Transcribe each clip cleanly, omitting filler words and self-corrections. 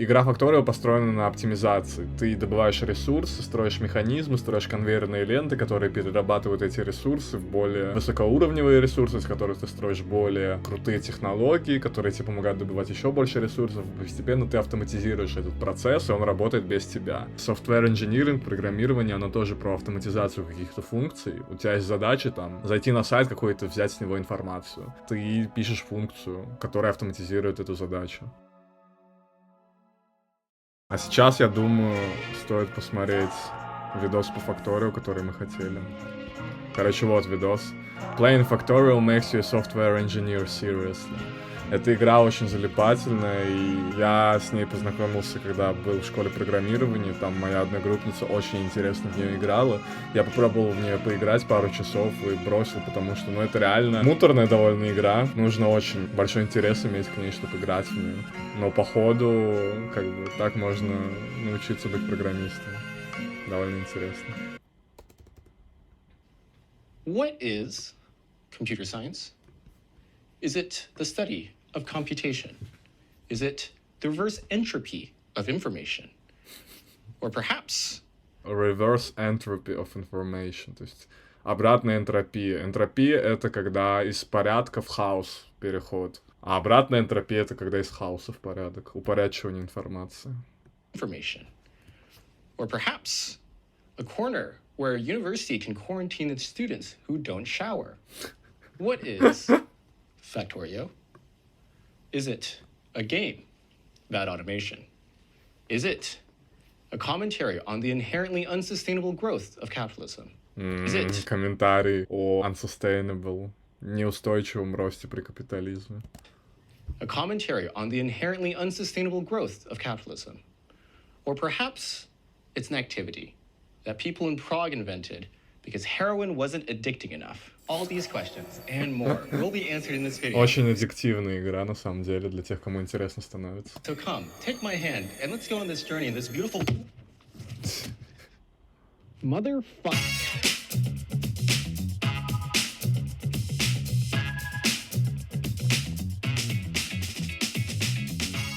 Игра Factorio построена на оптимизации. Ты добываешь ресурсы, строишь механизмы, строишь конвейерные ленты, которые перерабатывают эти ресурсы в более высокоуровневые ресурсы, из которых ты строишь более крутые технологии, которые тебе помогают добывать еще больше ресурсов. Постепенно ты автоматизируешь этот процесс, и он работает без тебя. Software engineering, программирование, оно тоже про автоматизацию каких-то функций. У тебя есть задача там зайти на сайт какой-то, взять с него информацию. Ты пишешь функцию, которая автоматизирует эту задачу. А сейчас, я думаю, стоит посмотреть видос по Factorio, который мы хотели. Короче, вот видос. Playing Factorio makes you a software engineer seriously. Эта игра очень залипательная, и я с ней познакомился, когда был в школе программирования. Там моя одногруппница очень интересно в нее играла. Я попробовал в нее поиграть пару часов и бросил, потому что, ну, это реально муторная довольно игра. Нужно очень большой интерес иметь к ней, чтобы играть в нее. Но по ходу, как бы, так можно научиться быть программистом. Довольно интересно. What is computer science? Is it the study of computation? Is it the reverse entropy of information? Or perhaps... Reverse entropy of information, то есть обратная энтропия. Энтропия — это когда из порядка в хаос переход. А обратная энтропия — это когда из хаоса в порядок. Упорядочивание информации. Information. Or perhaps a corner where a university can quarantine its students who don't shower. What is Factorio? Is it a game about automation? Is it a commentary on the inherently unsustainable growth of capitalism? Is it Комментарий о unsustainable, неустойчивом росте при капитализме. a commentary on the inherently unsustainable growth of capitalism? Or perhaps it's an activity that people in Prague invented because heroin wasn't addicting enough. All these questions and more will be answered in this video. Очень аддиктивная игра, на самом деле, для тех, кому интересно становится. So come, take my hand, and let's go on this journey in this beautiful... Motherfucker.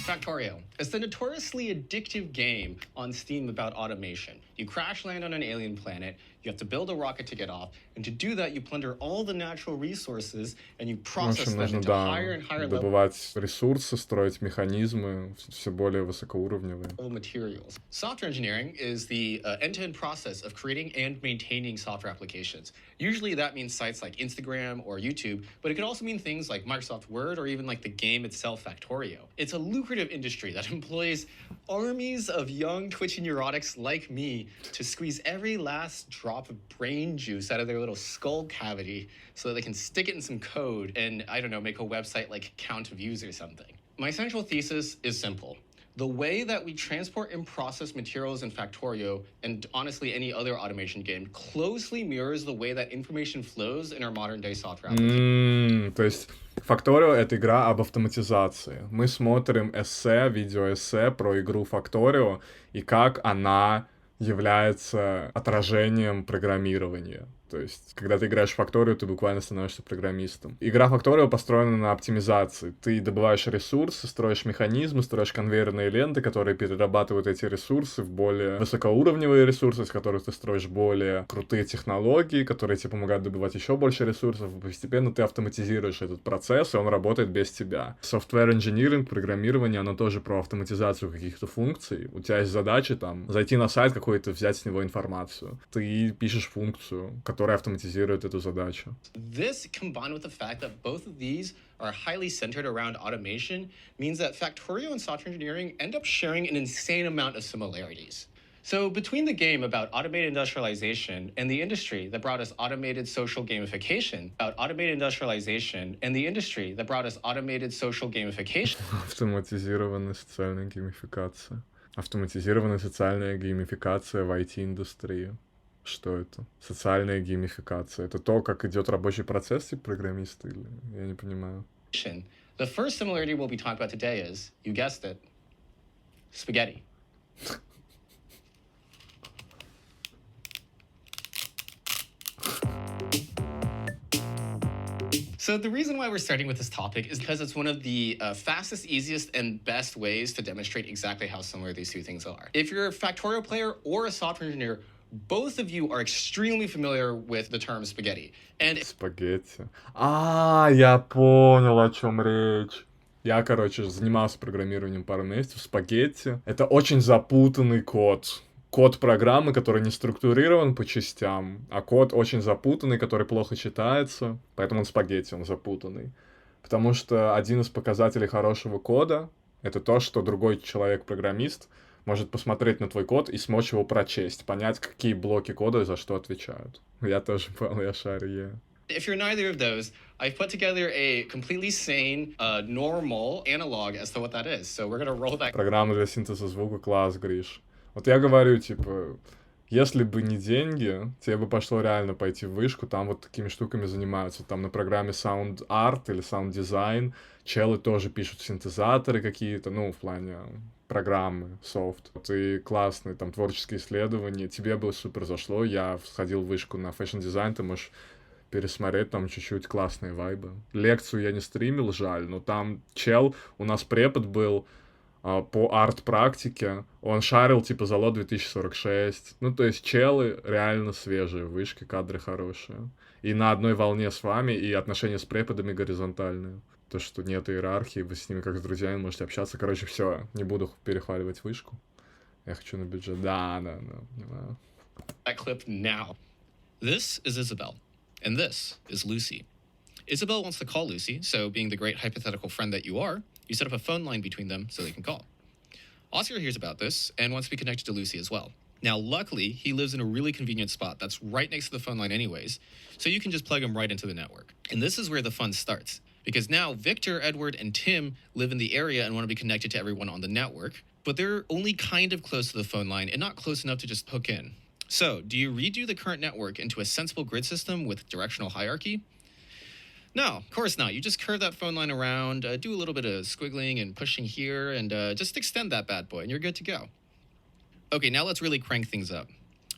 Factorio. It's the notoriously addictive game on Steam about automation. You crash land on an alien planet, you have to build a rocket to get off, and to do that you plunder all the natural resources and you process them into higher and higher добывать ресурсы, строить механизмы, все более высокоуровневые. Materials. Software engineering is the end-to-end process of creating and maintaining software applications. Usually that means sites like Instagram or YouTube, but it could also mean things like Microsoft Word or even like the game itself, Factorio. It's a lucrative industry that employs armies of young twitchy neurotics like me to squeeze every last drop of brain juice out of their little skull cavity so that they can stick it in some code and, I don't know, make a website like Count Views or something. My central thesis is simple. The way that we transport and process materials in Factorio, and honestly any other automation game, closely mirrors the way that information flows in our modern-day software applications. То есть Factorio — это игра об автоматизации. Мы смотрим эссе, видеоэссе про игру Factorio и как она является отражением программирования. То есть, когда ты играешь в Factorio, ты буквально становишься программистом. Игра Factorio построена на оптимизации. Ты добываешь ресурсы, строишь механизмы, строишь конвейерные ленты, которые перерабатывают эти ресурсы в более высокоуровневые ресурсы, из которых ты строишь более крутые технологии, которые тебе помогают добывать еще больше ресурсов. И постепенно ты автоматизируешь этот процесс, и он работает без тебя. Software engineering, программирование, оно тоже про автоматизацию каких-то функций. У тебя есть задача там зайти на сайт какой-то, взять с него информацию. Ты пишешь функцию, которая автоматизирует эту задачу. This, combined with the fact that both of these are highly centered around automation, means that Factorio and software engineering end up sharing an insane amount of similarities. So between the game about automated industrialization and the industry that brought us automated social gamification, Автоматизированная социальная геймификация. Автоматизированная социальная геймификация в IT-индустрии. Что это? Социальная геймификация. Это то, как идет рабочий процесс, типа программиста? Или... Я не понимаю. The first similarity we'll be talking about today is, you guessed it, spaghetti. So the reason why we're starting with this topic is because it's one of the fastest, easiest, and best ways to demonstrate exactly how similar these two things are. If you're a Factorio player or a software engineer, both of you are extremely familiar with the term spaghetti. And Спагетти. Я понял, о чем речь. Я, короче, занимался программированием пару месяцев. Спагетти — это очень запутанный код. Код программы, который не структурирован по частям, а код очень запутанный, который плохо читается. Поэтому он спагетти, он запутанный. Потому что один из показателей хорошего кода — это то, что другой человек-программист может посмотреть на твой код и смочь его прочесть, понять, какие блоки кода за что отвечают. Я тоже понял, я шарю. If you're neither of those, I've put together a completely sane, normal analog as to what that is. So we're gonna roll that. Программа для синтеза звука, класс, Гриш. Вот я говорю, типа, если бы не деньги, тебе бы пошло реально пойти в вышку, там вот такими штуками занимаются. Там на программе Sound Art или Sound Design челы тоже пишут синтезаторы какие-то, ну, в плане программы, софт. И классные там творческие исследования. Тебе бы супер зашло. Я сходил в вышку на фэшн-дизайн, ты можешь пересмотреть, там чуть-чуть классные вайбы. Лекцию я не стримил, жаль, но там чел, у нас препод был по арт-практике, он шарил типа за лот 2046. Ну, то есть челы реально свежие, вышки, кадры хорошие. И на одной волне с вами, и отношения с преподами горизонтальные. То, что нет иерархии, вы с ними как с друзьями можете общаться. Короче, все, не буду перехваливать вышку. Я хочу на бюджет. Да. That clip now. This is Isabel, and this is Lucy. Isabel wants to call Lucy, so being the great hypothetical friend that you are, you set up a phone line between them so they can call. Oscar hears about this and wants to be connected to Lucy as well. Now, luckily, he lives in a really convenient spot that's right next to the phone line anyways, so you can just plug him right into the network. And this is where the fun starts, because now Victor, Edward, and Tim live in the area and want to be connected to everyone on the network, but they're only kind of close to the phone line and not close enough to just hook in. So, do you redo the current network into a sensible grid system with directional hierarchy? No, of course not. You just curve that phone line around, do a little bit of squiggling and pushing here, and just extend that bad boy, and you're good to go. Okay, now let's really crank things up.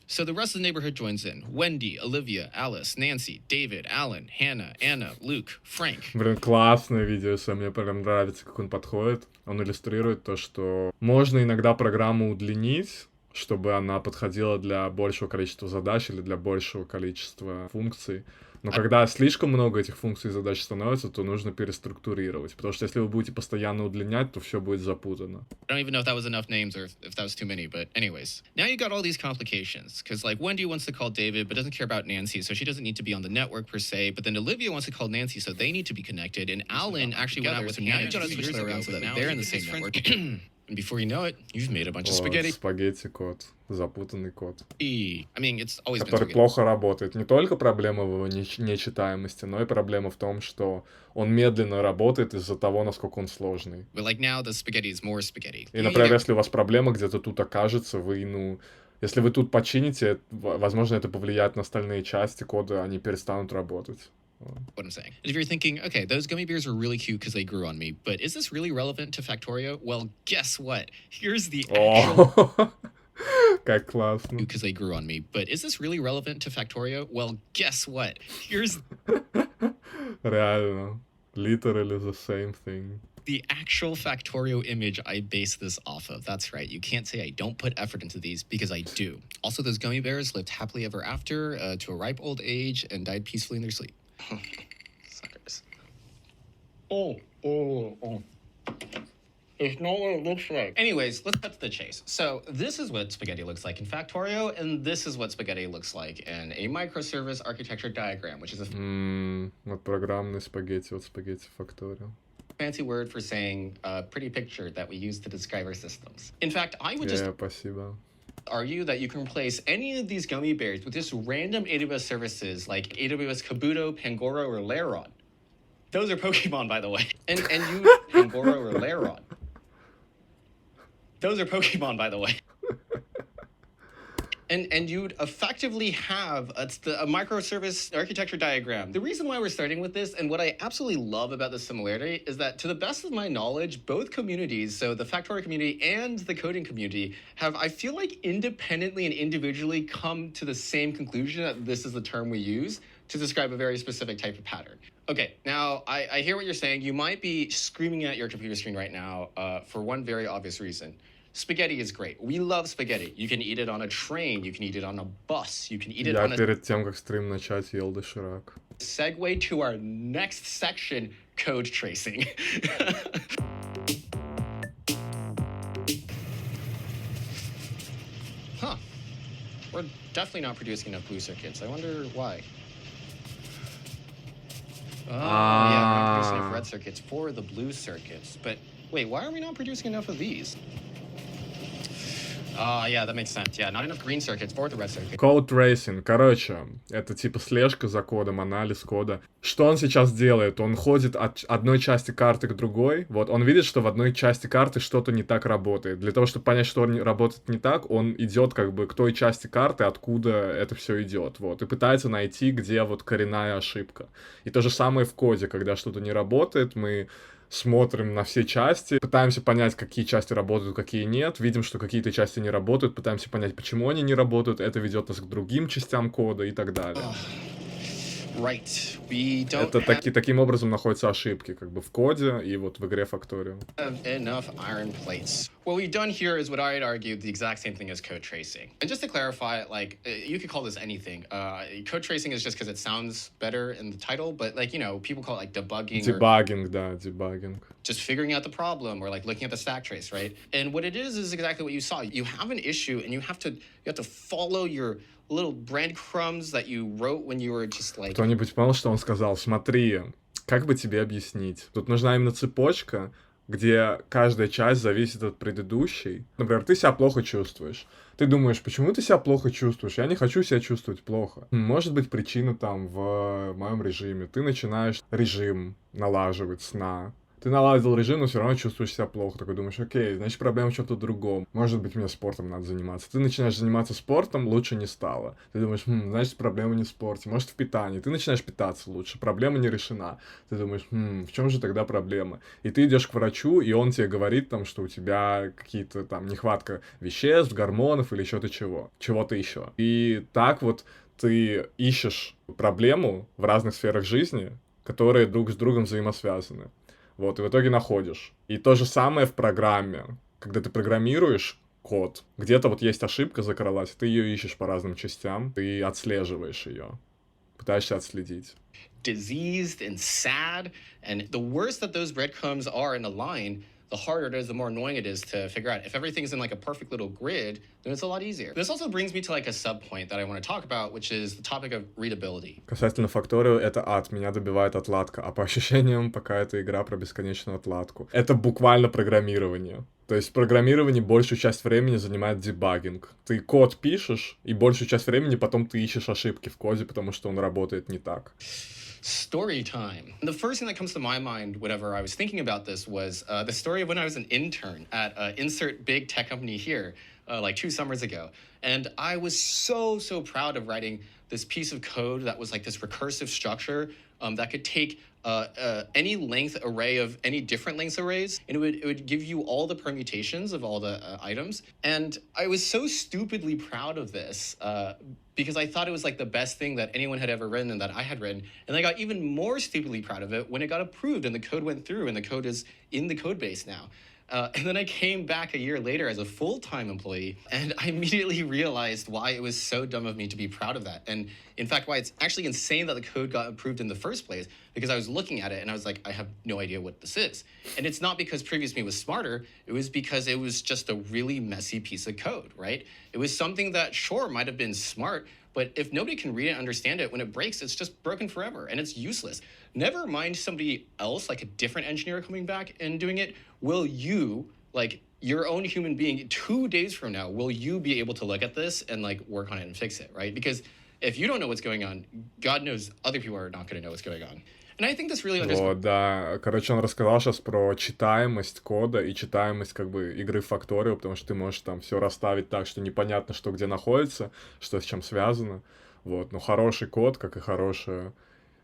So the rest of the neighborhood joins in. Wendy, Olivia, Alice, Nancy, David, Alan, Hannah, Anna, Luke, Frank. Блин, классное видео, мне прям нравится, как он подходит. Он иллюстрирует то, что можно иногда программу удлинить, чтобы она подходила для большего количества задач или для большего количества функций. Но когда слишком много этих функций и задач становится, то нужно переструктурировать. Потому что если вы будете постоянно удлинять, то все будет запутано. I don't even know if that was enough names or if that was too many, but anyways. Now you got all these complications, because like Wendy wants to call David, but doesn't care about Nancy, so she doesn't need to be on the network per se, but then Olivia wants to call Nancy, so they need to be connected, and Alan actually went out with Hannah. Now you gotta switch that around so that they're in the same network. And before you know it, you've made a bunch of spaghetti. Спагетти-код. Запутанный код. I mean, it's always been который плохо работает. Не только проблема в его нечитаемости, но и проблема в том, что он медленно работает из-за того, насколько он сложный. But like now, the spaghetti is more spaghetti. И, например, если у вас проблема где-то тут окажется, вы, если вы тут почините, возможно, это повлияет на остальные части кода, они перестанут работать. What I'm saying. And if you're thinking, okay, those gummy bears are really cute because they grew on me, but is this really relevant to Factorio? Well, guess what? Here's the actual... Как классно. Because they grew on me, but is this really relevant to Factorio? Well, guess what? Here's... Реально. Literally the same thing. The actual Factorio image I base this off of. That's right. You can't say I don't put effort into these, because I do. Also, those gummy bears lived happily ever after to a ripe old age and died peacefully in their sleep. Suckers. Oh. It's not what it looks like. Anyways, let's cut to the chase. So this is what spaghetti looks like in Factorio, and this is what spaghetti looks like in a microservice architecture diagram, which is a вот программный спагетти, вот спагетти Factorio. Fancy word for saying a pretty picture that we use to describe our systems. In fact, I would just спасибо. Argue that you can replace any of these gummy bears with just random AWS services like AWS Kabuto, Pangoro, or Laron. Those are Pokemon, by the way. And you Pangoro or Laron. Those are Pokemon, by the way. And you'd effectively have a microservice architecture diagram. The reason why we're starting with this, and what I absolutely love about this similarity, is that to the best of my knowledge, both communities, so the Factorio community and the coding community, have, I feel like, independently and individually come to the same conclusion that this is the term we use to describe a very specific type of pattern. Okay, now I hear what you're saying. You might be screaming at your computer screen right now for one very obvious reason. Spaghetti is great. We love spaghetti. You can eat it on a train. You can eat it on a bus. You can eat it Я on a перед тем, как стрим начать, ел доширак. segue to our next section, code tracing. Huh. We're definitely not producing enough blue circuits. I wonder why. Oh, yeah, we're not producing enough red circuits for the blue circuits. But wait, why are we not producing enough of these? Yeah, that makes sense. Yeah, not enough green circuits for the red circuit. Code tracing, короче, это типа слежка за кодом, анализ кода. Что он сейчас делает? Он ходит от одной части карты к другой. Вот, он видит, что в одной части карты что-то не так работает. Для того, чтобы понять, что работает не так, он идет как бы к той части карты, откуда это все идет. Вот, и пытается найти, где вот коренная ошибка. И то же самое в коде, когда что-то не работает, мы смотрим на все части, пытаемся понять, какие части работают, какие нет, видим, что какие-то части не работают, пытаемся понять, почему они не работают, это ведет нас к другим частям кода и так далее. Right. We don't Это таким образом находятся ошибки, как бы в коде и вот в игре Factorio. have enough iron plates. What we've done here is what I'd argue the exact same thing as code tracing. And just to clarify, like, you could call this anything. Code tracing is just because it sounds better in the title, but like, you know, people call it like debugging or Дебагинг, да, дебагинг. just figuring out the problem or like looking at the stack trace, right? And what it is exactly what you saw. You have an issue and you have to follow your little breadcrumbs that you wrote when you were just like... Кто-нибудь понял, что он сказал? Смотри, как бы тебе объяснить? Тут нужна именно цепочка, где каждая часть зависит от предыдущей. Например, ты себя плохо чувствуешь. Ты думаешь, почему ты себя плохо чувствуешь? Я не хочу себя чувствовать плохо. Может быть, причина там в моем режиме. Ты начинаешь режим налаживать сна. Ты наладил режим, но все равно чувствуешь себя плохо. Такой думаешь, окей, значит, проблема в чем-то другом. Может быть, мне спортом надо заниматься. Ты начинаешь заниматься спортом, лучше не стало. Ты думаешь, значит, проблема не в спорте. Может, в питании. Ты начинаешь питаться лучше. Проблема не решена. Ты думаешь, в чем же тогда проблема? И ты идешь к врачу, и он тебе говорит, там, что у тебя какие-то там нехватка веществ, гормонов или что-то чего-то еще. И так вот ты ищешь проблему в разных сферах жизни, которые друг с другом взаимосвязаны. Вот, и в итоге находишь. И то же самое в программе. Когда ты программируешь код, где-то вот есть ошибка закралась, ты ее ищешь по разным частям, ты отслеживаешь ее, пытаешься отследить. diseased and sad. And the worse that those breadcrumbs are in a line, the harder it is, the more annoying it is to figure out. If everything's in like a perfect little grid, then it's a lot easier. This also brings me to like a sub-point that I want to talk about, which is the topic of readability. Касательно Factorio, это ад, меня добивает отладка, а по ощущениям, пока это игра про бесконечную отладку. Это буквально программирование. То есть в программировании большую часть времени занимает дебагинг. Ты код пишешь, и большую часть времени потом ты ищешь ошибки в коде, потому что он работает не так. Story time. The first thing that comes to my mind whenever I was thinking about this was the story of when I was an intern at insert big tech company here, like 2 summers ago. And I was so proud of writing this piece of code that was like this recursive structure that could take any length array of any different length arrays, and it would give you all the permutations of all the items. And I was so stupidly proud of this because I thought it was like the best thing that anyone had ever written and that I had written. And I got even more stupidly proud of it when it got approved and the code went through and the code is in the code base now. And then I came back a year later as a full-time employee, and I immediately realized why it was so dumb of me to be proud of that. And in fact, why it's actually insane that the code got approved in the first place, because I was looking at it and I was like, I have no idea what this is. And it's not because previous me was smarter, it was because it was just a really messy piece of code, right? It was something that, sure, might have been smart, but if nobody can read it and understand it, when it breaks, it's just broken forever and it's useless. Never mind somebody else, like a different engineer coming back and doing it. Will you, like your own human being, 2 days from now, will you be able to look at this and like work on it and fix it, right? Because if you don't know what's going on, God knows other people are not going to know what's going on. And I think this really Вот, да. Короче, он рассказал сейчас про читаемость кода и читаемость как бы игры Factorio, потому что ты можешь там все расставить так, что непонятно, что где находится, что с чем связано. Вот. Но хороший код, как и хорошая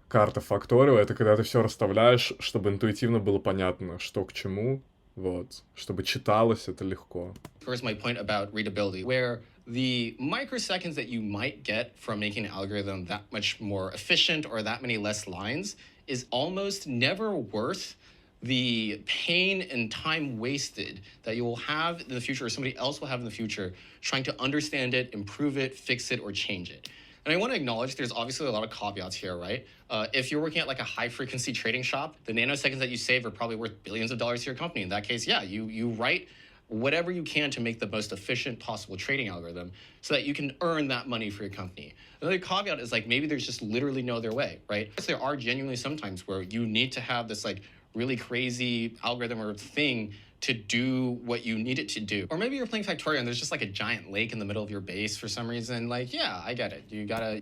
карта Factorio, это когда ты все расставляешь, чтобы интуитивно было понятно, что к чему, вот. Чтобы читалось это легко. First, my point about readability, where the microseconds that you might get from making an algorithm that much more efficient or that many less lines is almost never worth the pain and time wasted that you will have in the future, or somebody else will have in the future, trying to understand it, improve it, fix it, or change it. And I want to acknowledge there's obviously a lot of caveats here, right? If you're working at like a high frequency trading shop, the nanoseconds that you save are probably worth billions of dollars to your company. In that case, yeah, you write whatever you can to make the most efficient possible trading algorithm so that you can earn that money for your company. Another caveat is like maybe there's just literally no other way, right? There are genuinely sometimes where you need to have this like really crazy algorithm or thing to do what you need it to do. Or maybe you're playing Factorio and there's just like a giant lake in the middle of your base for some reason. Like, yeah, I get it. You gotta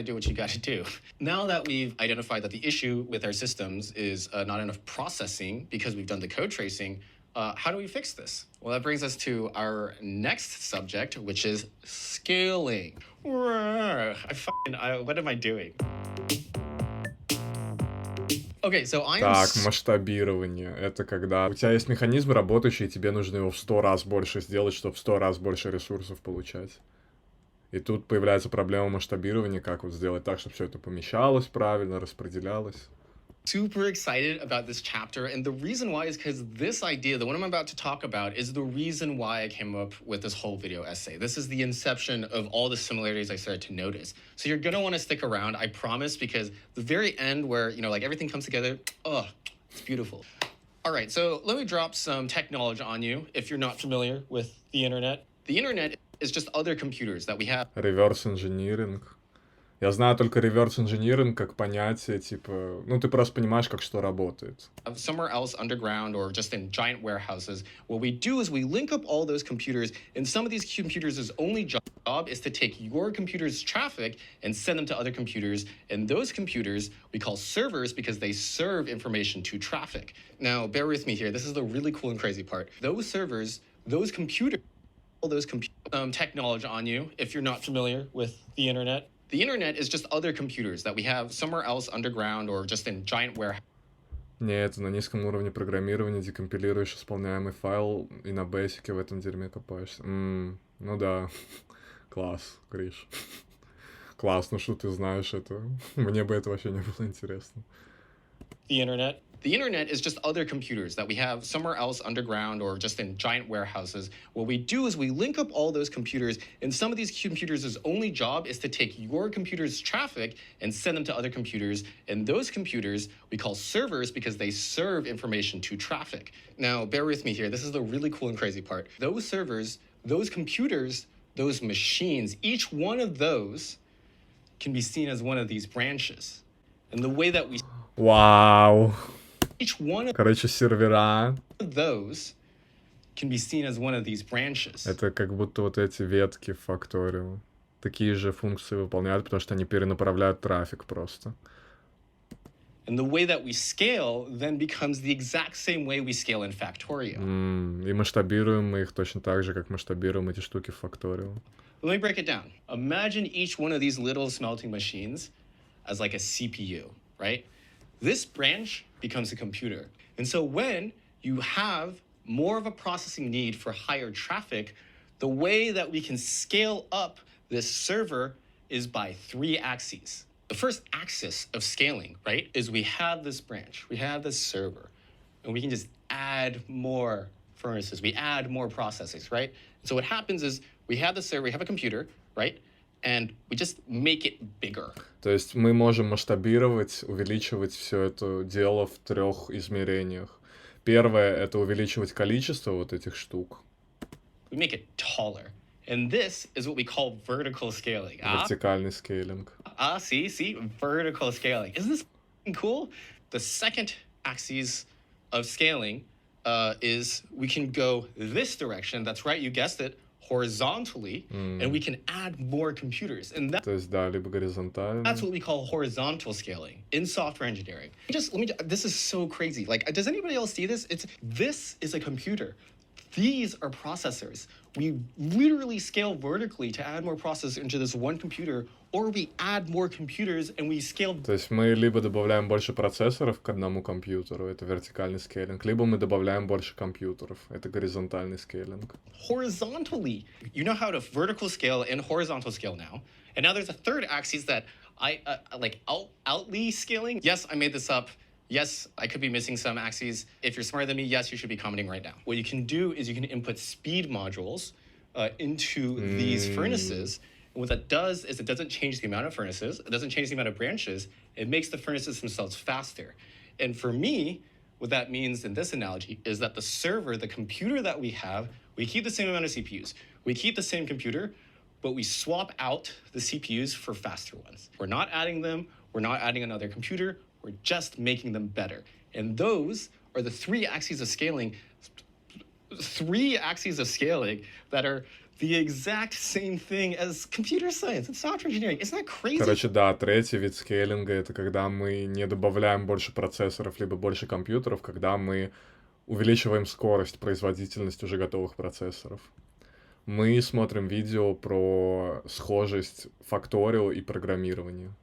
do what you gotta do. Now that we've identified that the issue with our systems is not enough processing because we've done the code tracing, how do we fix this? Well, that brings us to our next subject, which is scaling. What am I doing? Okay, so Так, масштабирование. Это когда у тебя есть механизм работающий, и тебе нужно его в 100 раз больше сделать, чтобы в 100 раз больше ресурсов получать. И тут появляется проблема масштабирования, как вот сделать так, чтобы все это помещалось правильно, распределялось. Super excited about this chapter, and the reason why is because this idea, the one I'm about to talk about, is the reason why I came up with this whole video essay. This is the inception of all the similarities I started to notice. So you're gonna want to stick around, I promise, because the very end where, you know, like everything comes together, oh, it's beautiful. All right, so let me drop some tech knowledge on you if you're not familiar with the internet. The internet is just other computers that we have. Reverse engineering. Я знаю только reverse engineering как понятие, типа, ну ты просто понимаешь, как что работает. Somewhere else underground or just in giant warehouses, what we do is we link up all those computers, and some of these computers' only job is to take your computer's traffic and send them to other computers, and those computers we call servers because they serve information to traffic. Now, bear with me here. This is the really cool and crazy part. Those servers, those computers, all those tech knowledge on you if you're not familiar with the internet. The internet is just other computers that we have somewhere else underground or just in giant warehouses. Нет, на низком уровне программирования декомпилируешь исполняемый файл и на бейсике в этом дерьме копаешься. Ну да. Класс, Криш. Классно, что ты знаешь это. Мне бы это вообще не было интересно. The internet is just other computers that we have somewhere else underground or just in giant warehouses. What we do is we link up all those computers, and some of these computers' only job is to take your computer's traffic and send them to other computers, and those computers we call servers because they serve information to traffic. Now, bear with me here. This is the really cool and crazy part. Those servers, those computers, those machines, each one of those can be seen as one of these branches. And the way that we... Вау! Each one of Короче, сервера. those can be seen as one of these branches. Это как будто вот эти ветки в Factorio. Такие же функции выполняют, потому что они перенаправляют трафик просто. And the way that we scale then becomes the exact same way we scale in Factorio. И масштабируем мы их точно так же, как масштабируем эти штуки в Factorio. Let me break it down. Imagine each one of these little smelting machines as like a CPU, right? This branch becomes a computer. And so when you have more of a processing need for higher traffic, the way that we can scale up this server is by 3 axes. The first axis of scaling, right, is we have this branch, we have this server, and we can just add more furnaces, we add more processors, right? So what happens is we have the server, we have a computer, right? And we just make it bigger. То есть мы можем масштабировать, увеличивать все это дело в 3 измерениях. Первое — это увеличивать количество вот этих штук. We make it taller. And this is what we call vertical scaling. Вертикальный скейлинг. See? Vertical scaling. Isn't this cool? The second axis of scaling is we can go this direction. That's right, you guessed it. Horizontally, and we can add more computers. And То есть, да, либо горизонтально. That's what we call horizontal scaling in software engineering. This is so crazy. Like, does anybody else see this? This is a computer. These are processors. We literally scale vertically to add more processors into this one computer or we add more computers and we scale. То есть мы либо добавляем больше процессоров к одному компьютеру, это вертикальный скейлинг, либо мы добавляем больше компьютеров, это горизонтальный скейлинг. Horizontally. You know how to vertical scale and horizontal scale now. And now there's a third axis that I like outly scaling. Yes, I made this up. Yes, I could be missing some axes. If you're smarter than me, yes, you should be commenting right now. What you can do is you can input speed modules into these furnaces. And what that does is it doesn't change the amount of furnaces. It doesn't change the amount of branches. It makes the furnaces themselves faster. And for me, what that means in this analogy is that the server, the computer that we have, we keep the same amount of CPUs. We keep the same computer, but we swap out the CPUs for faster ones. We're not adding them. We're not adding another computer. We're just making them better. And those are the three axes of scaling that are the exact same thing as computer science and software engineering. Isn't that crazy? Короче, да, третий вид скейлинга — это когда мы не добавляем больше процессоров, либо больше компьютеров, когда мы увеличиваем скорость, производительность уже готовых процессоров. Мы смотрим видео про схожесть Factorio и программирования.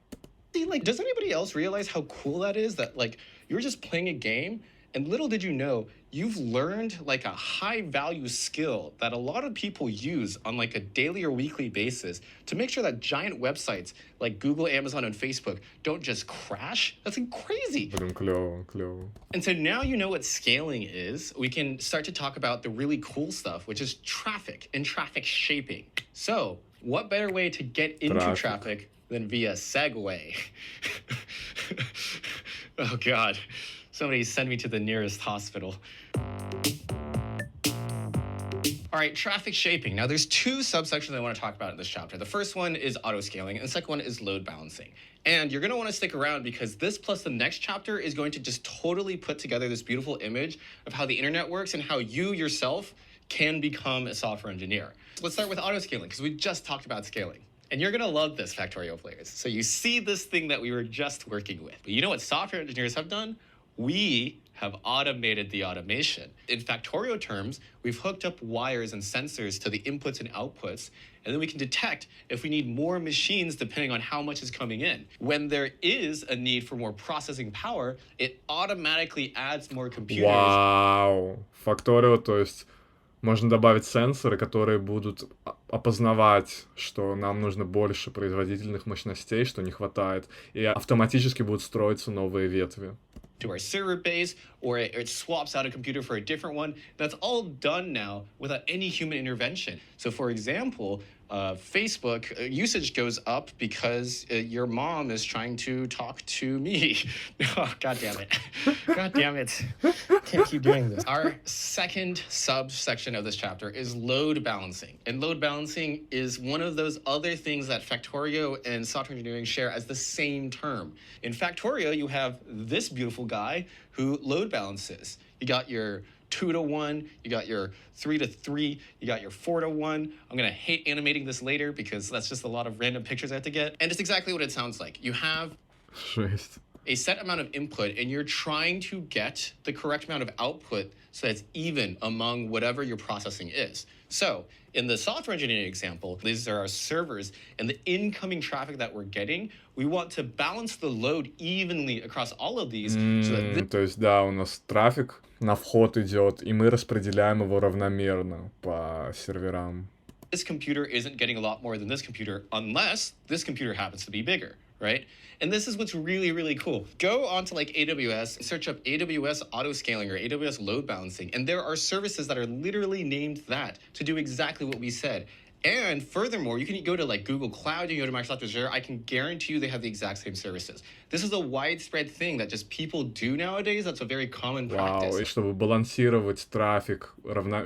See, like, does anybody else realize how cool that is? That, like, you're just playing a game, and little did you know, you've learned, like, a high-value skill that a lot of people use on, like, a daily or weekly basis to make sure that giant websites like Google, Amazon, and Facebook don't just crash. That's like, crazy. Блин, клево, клево. And so now you know what scaling is. We can start to talk about the really cool stuff, which is traffic and traffic shaping. So, what better way to get into traffic than via Segway? Oh, God. Somebody send me to the nearest hospital. All right, traffic shaping. Now, there's two subsections I want to talk about in this chapter. The first one is auto-scaling, and the second one is load balancing. And you're going to want to stick around because this plus the next chapter is going to just totally put together this beautiful image of how the internet works and how you yourself can become a software engineer. Let's start with auto-scaling because we just talked about scaling. And you're going to love this, Factorio players. So you see this thing that we were just working with. But you know what software engineers have done? We have automated the automation. In Factorio terms, we've hooked up wires and sensors to the inputs and outputs, and then we can detect if we need more machines depending on how much is coming in. When there is a need for more processing power, it automatically adds more computers. Вау! Factorio, то есть можно добавить сенсоры, которые будут опознавать, что нам нужно больше производительных мощностей, что не хватает, и автоматически будут строиться новые ветви. To our server base, or it swaps out a computer for a different one. That's all done now without any human intervention. So for example, Facebook usage goes up because your mom is trying to talk to me. Oh, God damn it. God damn it. Can't keep doing this. Our second subsection of this chapter is load balancing. And load balancing is one of those other things that Factorio and software engineering share as the same term. In Factorio, you have this beautiful guy who load balances. You got your 2-to-1, you got your 3-to-3, you got your 4-to-1. I'm gonna hate animating this later because that's just a lot of random pictures I have to get. And it's exactly what it sounds like. You have Жесть. a set amount of input and you're trying to get the correct amount of output so that it's even among whatever your processing is. So in the software engineering example, these are our servers and the incoming traffic that we're getting, we want to balance the load evenly across all of these. So that То есть, да, у нас трафик на вход идет, и мы распределяем его равномерно по серверам. this computer isn't getting a lot more than this computer unless this computer happens to be bigger, right? And this is what's really, really cool. Go onto like AWS, search up AWS auto scaling or AWS load balancing, and there are services that are literally named that to do exactly what we said. And furthermore, you can go to like Google Cloud, you can go to Microsoft Azure, I can guarantee you they have the exact same services. This is a widespread thing that just people do nowadays. That's a very common practice. Вау, и чтобы балансировать трафик,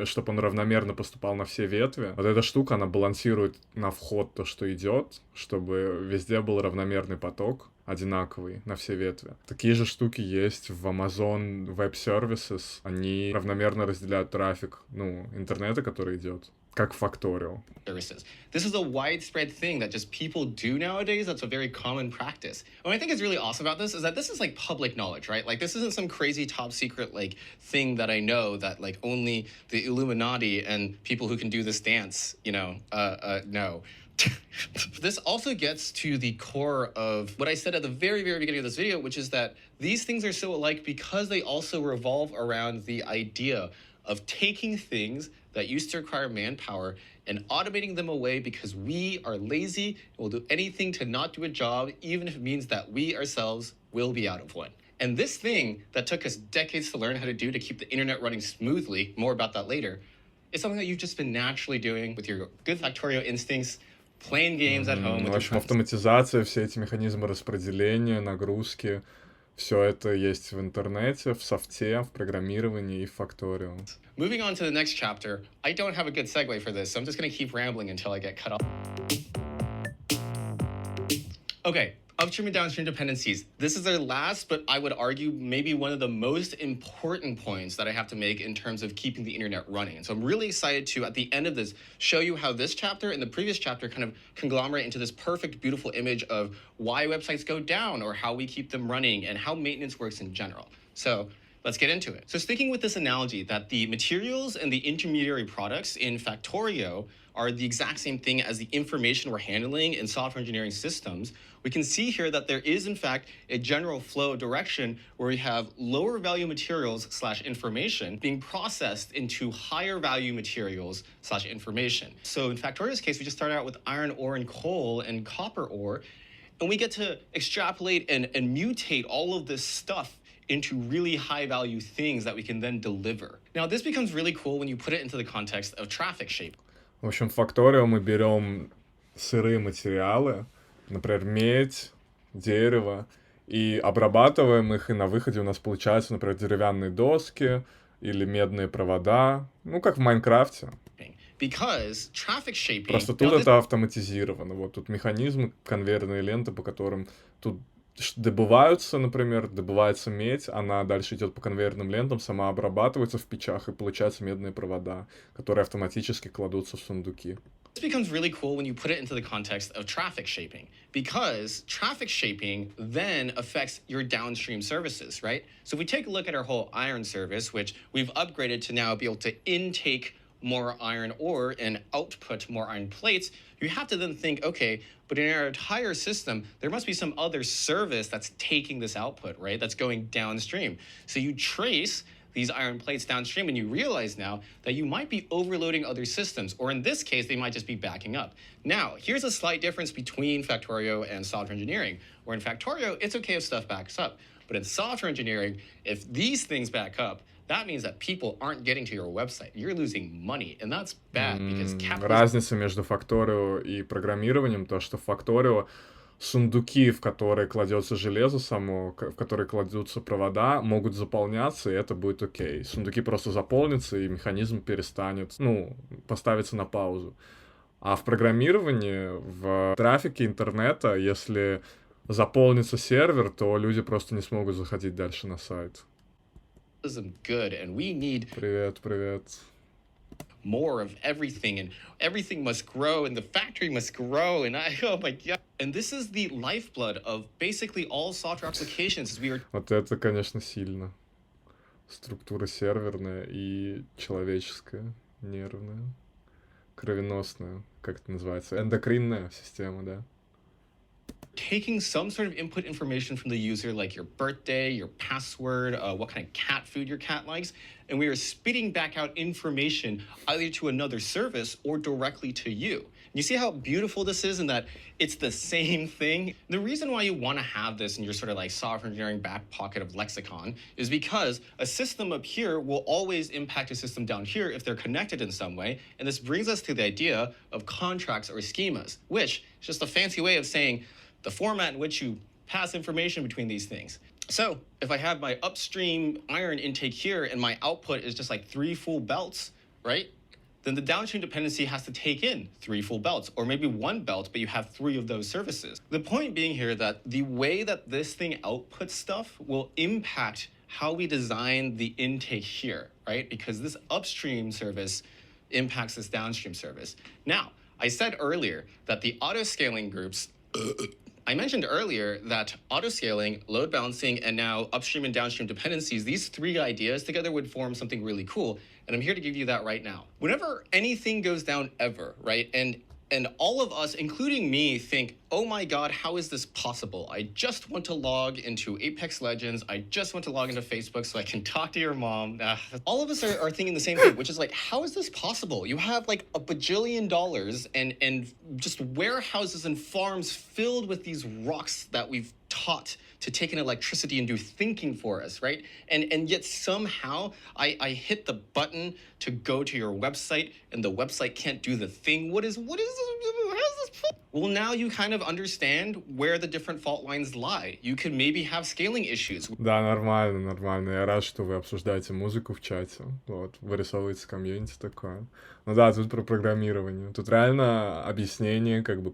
чтобы он равномерно поступал на все ветви, вот эта штука, она балансирует на вход то, что идет, чтобы везде был равномерный поток, одинаковый на все ветви. Такие же штуки есть в Amazon Web Services. Они равномерно разделяют трафик, интернета, который идет. Как Factorio. Services. This is a widespread thing that just people do nowadays. That's a very common practice. And what I think is really awesome about this is that this is like public knowledge, right? Like this isn't some crazy top secret like thing that I know that like only the Illuminati and people who can do this dance, know. This also gets to the core of what I said at the very, very beginning of this video, which is that these things are so alike because they also revolve around the idea of taking things that used to require manpower and automating them away because we are lazy and will do anything to not do a job, even if it means that we ourselves will be out of one. And this thing that took us decades to learn how to do to keep the internet running smoothly, more about that later, is something that you've just been naturally doing with your good Factorio instincts, playing games at home with В your общем, friends. автоматизация, все эти механизмы распределения, нагрузки, все это есть в интернете, в софте, в программировании и в Factorio. Moving on to the next chapter, I don't have a good segue for this, so I'm just going to keep rambling until I get cut off. Okay, upstream and downstream dependencies. This is our last, but I would argue maybe one of the most important points that I have to make in terms of keeping the internet running. And so I'm really excited to, at the end of this, show you how this chapter and the previous chapter kind of conglomerate into this perfect, beautiful image of why websites go down or how we keep them running and how maintenance works in general. So let's get into it. So sticking with this analogy that the materials and the intermediary products in Factorio are the exact same thing as the information we're handling in software engineering systems, we can see here that there is, in fact, a general flow direction where we have lower value materials / information being processed into higher value materials / information. So in Factorio's case, we just started out with iron ore and coal and copper ore, and we get to extrapolate and mutate all of this stuff into really high value things that we can then deliver. Now, this becomes really cool when you put it into the context of traffic shape. В общем, в Factorio мы берем сырые материалы, например, медь, дерево, и обрабатываем их, и на выходе у нас получаются, например, деревянные доски или медные провода, ну, как в Майнкрафте. Because traffic shaping... Просто тут это автоматизировано. Вот тут механизмы, конвейерные ленты, по которым тут добываются, например, добывается медь, она дальше идет по конвейерным лентам, сама обрабатывается в печах, и получаются медные провода, которые автоматически кладутся в сундуки. This becomes really cool when you put it into the context of traffic shaping, because traffic shaping then affects your downstream services, right? So if we take a look at our whole iron service, which we've upgraded to now be able to intake more iron ore and output more iron plates, you have to then think, okay, but in our entire system, there must be some other service that's taking this output, right? That's going downstream. So you trace these iron plates downstream and you realize now that you might be overloading other systems, or in this case, they might just be backing up. Now, here's a slight difference between Factorio and software engineering, where in Factorio, it's okay if stuff backs up. But in software engineering, if these things back up, that means that people aren't getting to your website. You're losing money, and that's bad because capitalism... Разница между Factorio и программированием, то, что в Factorio сундуки, в которые кладется железо само, в которые кладутся провода, могут заполняться, и это будет окей. Сундуки просто заполнятся, и механизм перестанет, поставится на паузу. А в программировании, в трафике интернета, если заполнится сервер, то люди просто не смогут заходить дальше на сайт. Good, and we need Привет. More of everything, and everything must grow, and the factory must grow, and oh my god. And this is the lifeblood of basically all software applications. Вот это, конечно, сильно. Структура серверная и человеческая, нервная, кровеносная, как это называется, эндокринная система, да. Taking some sort of input information from the user, like your birthday, your password, what kind of cat food your cat likes, and we are spitting back out information either to another service or directly to you. You see how beautiful this is, and that it's the same thing? The reason why you want to have this in your sort of like software engineering back pocket of lexicon is because a system up here will always impact a system down here if they're connected in some way. And this brings us to the idea of contracts or schemas, which is just a fancy way of saying the format in which you pass information between these things. So if I have my upstream iron intake here and my output is just like 3 full belts, right? Then the downstream dependency has to take in 3 full belts, or maybe 1 belt, but you have 3 of those services. The point being here that the way that this thing outputs stuff will impact how we design the intake here, right? Because this upstream service impacts this downstream service. Now, I said earlier that the auto-scaling groups I mentioned earlier that autoscaling, load balancing, and now upstream and downstream dependencies, these 3 ideas together would form something really cool. And I'm here to give you that right now. Whenever anything goes down ever, right, and And all of us, including me, think, oh my God, how is this possible? I just want to log into Apex Legends. I just want to log into Facebook so I can talk to your mom. All of us are thinking the same thing, which is like, how is this possible? You have like a bajillion dollars and just warehouses and farms filled with these rocks that we've taught to take in electricity and do thinking for us, right? And yet somehow I hit the button to go to your website and the website can't do the thing. What is this? How is this? Well, now you kind of understand where the different fault lines lie. You could maybe have scaling issues. Да, нормально, нормально. Я рад, что вы обсуждаете музыку в чате. Вот, вырисовывается комьюнити такое. Ну да, тут про программирование. Тут реально объяснение, как бы,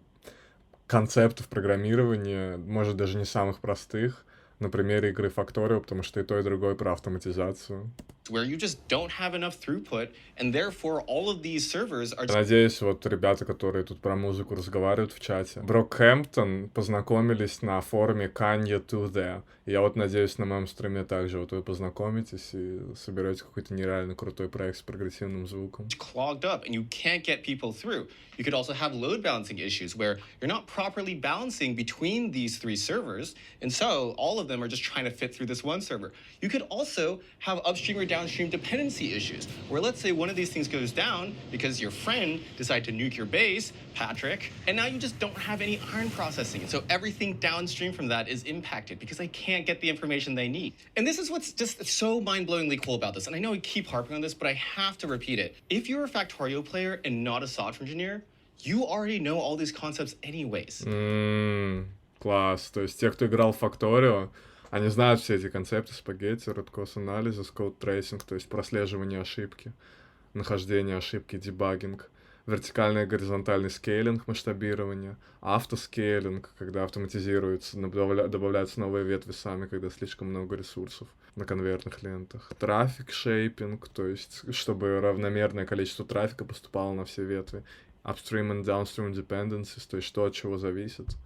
концептов программирования, может, даже не самых простых, на примере игры Factorio, потому что и то, и другое про автоматизацию. Where you just don't have enough throughput, and therefore all of these servers are... Надеюсь, вот ребята, которые тут про музыку разговаривают в чате, Брокхэмптон познакомились на форуме Kanye to the. Я вот надеюсь, на моем стриме также вот вы познакомитесь и соберете какой-то нереально крутой проект с прогрессивным звуком. Clogged up, and you can't get people through. You could also have load balancing issues where you're not properly balancing between these three servers, and so all of them are just trying to fit through this one server. You could also have upstream or downstream dependency issues, where let's say one of these things goes down because your friend decided to nuke your base, Patrick, and now you just don't have any iron processing. And so everything downstream from that is impacted because they can't get the information they need. And this is what's just so mind-blowingly cool about this. And I know I keep harping on this, but I have to repeat it. If you're a Factorio player and not a software engineer, you already know all these concepts anyways. Класс. То есть те, кто играл в Factorio, они знают все эти концепты: спагетти, root-cause анализис, code tracing, то есть прослеживание ошибки, нахождение ошибки, дебагинг, вертикальный и горизонтальный скейлинг, масштабирование, автоскейлинг, когда автоматизируется, добавляются новые ветви сами, когда слишком много ресурсов на конвертных лентах. Трафик шейпинг, то есть чтобы равномерное количество трафика поступало на все ветви. Upstream and downstream dependencies, то есть что от чего зависит.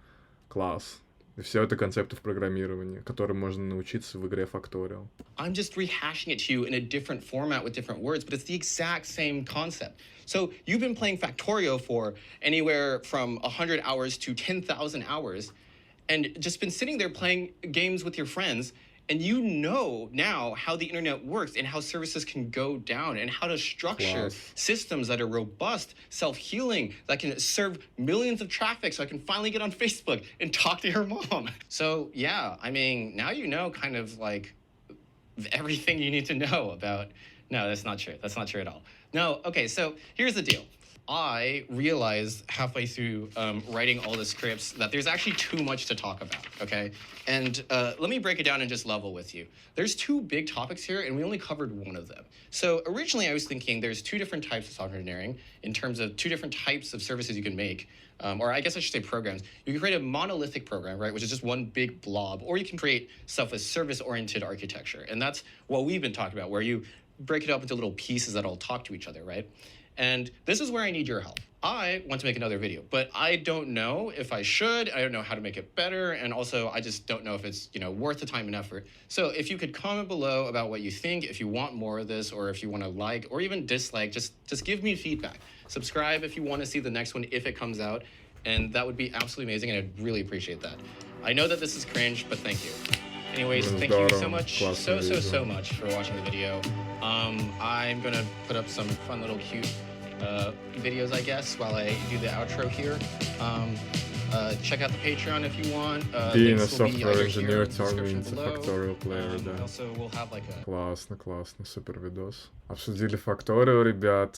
Класс. И все это концепты в программировании, которым можно научиться в игре Factorio. I'm just rehashing it to you in a different format with different words, but it's the exact same concept. So you've been playing Factorio for anywhere from 100 hours to 10,000 hours, and just been sitting there playing games with your friends, and you know now how the internet works and how services can go down and how to structure systems that are robust, self-healing, that can serve millions of traffic so I can finally get on Facebook and talk to your mom. So yeah, I mean, now you know kind of like everything you need to know about... No, that's not true. That's not true at all. No, okay, so here's the deal. I realized halfway through writing all the scripts that there's actually too much to talk about, okay? And let me break it down and just level with you. There's two big topics here, and we only covered one of them. So originally I was thinking there's two different types of software engineering in terms of two different types of services you can make, or I guess I should say programs. You can create a monolithic program, right, which is just one big blob, or you can create stuff with service-oriented architecture. And that's what we've been talking about, where you break it up into little pieces that all talk to each other, right? And this is where I need your help. I want to make another video, but I don't know if I should. I don't know how to make it better. And also, I just don't know if it's, worth the time and effort. So if you could comment below about what you think, if you want more of this, or if you want to like or even dislike, just give me feedback. Subscribe if you want to see the next one if it comes out. And that would be absolutely amazing, and I'd really appreciate that. I know that this is cringe, but thank you. Anyways, thank you so much, so much for watching the video. I'm gonna put up some fun little cute videos, I guess, while I do the outro here. Check out the Patreon if you want. Being a software engineer turned me into Factorio player, да. Also, we'll have like a... Классно, классно, супер видос. Обсудили Factorio, ребят.